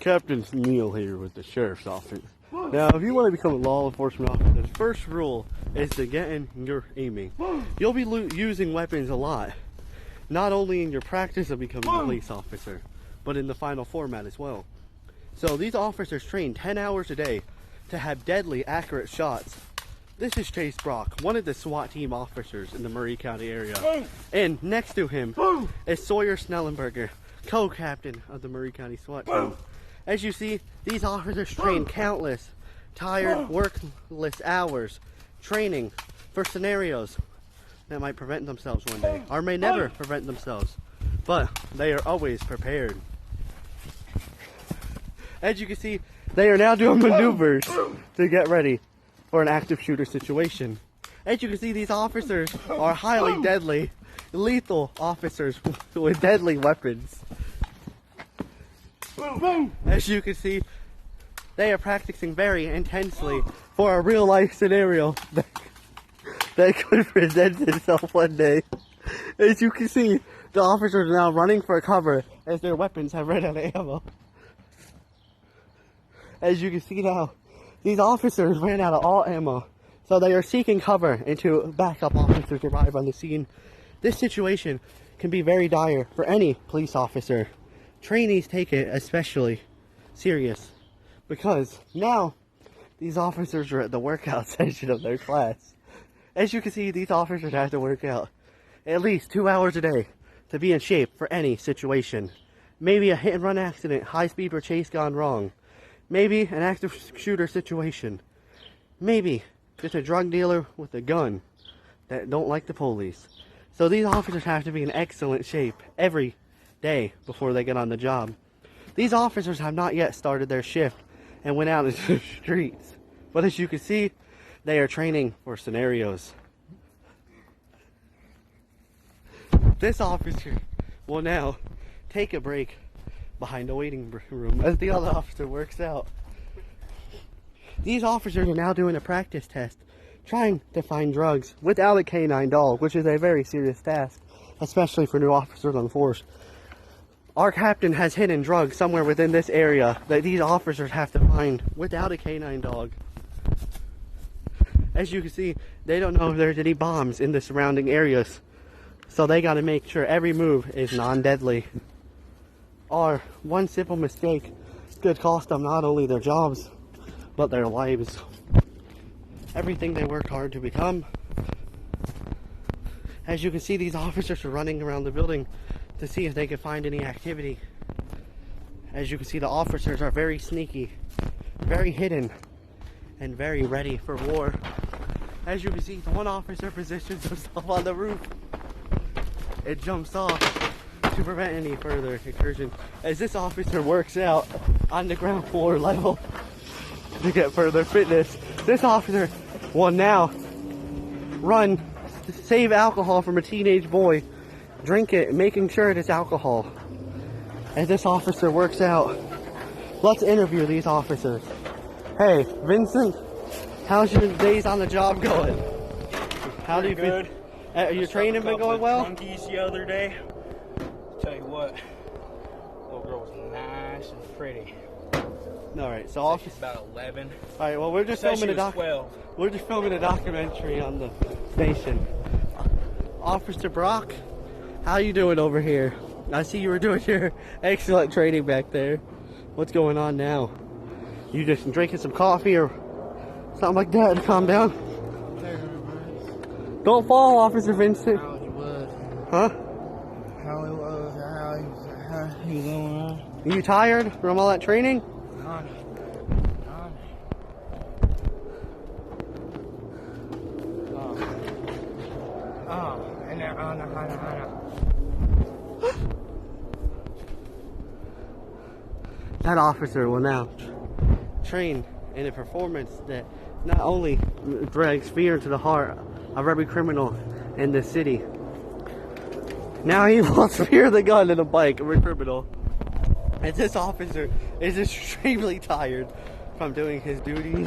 Captain Neil here with the Sheriff's Office. Now, if you want to become a law enforcement officer, the first rule is to get in your aiming. You'll be using weapons a lot, not only in your practice of becoming a police officer, but in the final format as well. So these officers train 10 hours a day to have deadly, accurate shots. This is Chase Brock, one of the SWAT team officers in the Murray County area. And next to him is Sawyer Snellenberger, co-captain of the Murray County SWAT team. As you see, these officers train countless, tired, workless hours, training for scenarios that might prevent themselves one day, or may never prevent themselves, but they are always prepared. As you can see, they are now doing maneuvers to get ready for an active shooter situation. As you can see, these officers are highly deadly, lethal officers with deadly weapons. As you can see, they are practicing very intensely for a real life scenario that could present itself one day. As you can see, the officers are now running for cover as their weapons have run out of ammo. As you can see now, these officers ran out of all ammo, so they are seeking cover until backup officers arrive on the scene. This situation can be very dire for any police officer. Trainees take it especially serious because now these officers are at the workout session of their class. As you can see, these officers have to work out at least 2 hours a day to be in shape for any situation. Maybe a hit and run accident, high speed or chase gone wrong. Maybe an active shooter situation. Maybe just a drug dealer with a gun that don't like the police. So these officers have to be in excellent shape every day before they get on the job. These officers have not yet started their shift and went out into the streets. But as you can see, they are training for scenarios. This officer will now take a break behind the waiting room as the other officer works out. These officers are now doing a practice test, trying to find drugs without a canine dog, which is a very serious task, especially for new officers on the force. Our captain has hidden drugs somewhere within this area that these officers have to find without a canine dog. As you can see, they don't know if there's any bombs in the surrounding areas, so they got to make sure every move is non-deadly. Or one simple mistake could cost them not only their jobs, but their lives. Everything they worked hard to become. As you can see, these officers are running around the building to see if they can find any activity. As you can see, the officers are very sneaky, very hidden, and very ready for war. As you can see, one officer positions himself on the roof. It jumps off to prevent any further incursion, as this officer works out on the ground floor level to get further fitness. This officer will now run to save alcohol from a teenage boy, drink it, making sure it is alcohol. As this officer works out, let's interview these officers. Hey, Vincent, how's your days on the job going? How do you feel? Your training been going well? Monkeys the other day. Tell you what, little girl was nice and pretty. Alright, so She's about 11. Alright, well we're just filming we're just filming a documentary on the station. Officer Brock, how you doing over here? I see you were doing your excellent training back there. What's going on now? You just drinking some coffee or something like that to calm down? Don't fall, Officer Vincent. How he was. Huh? How he was. How he was going on. Are you tired from all that training? That officer will now train in a performance that not only drags fear into the heart of every criminal in this city. Now he wants to fear the gun and a bike of a criminal. And this officer is extremely tired from doing his duties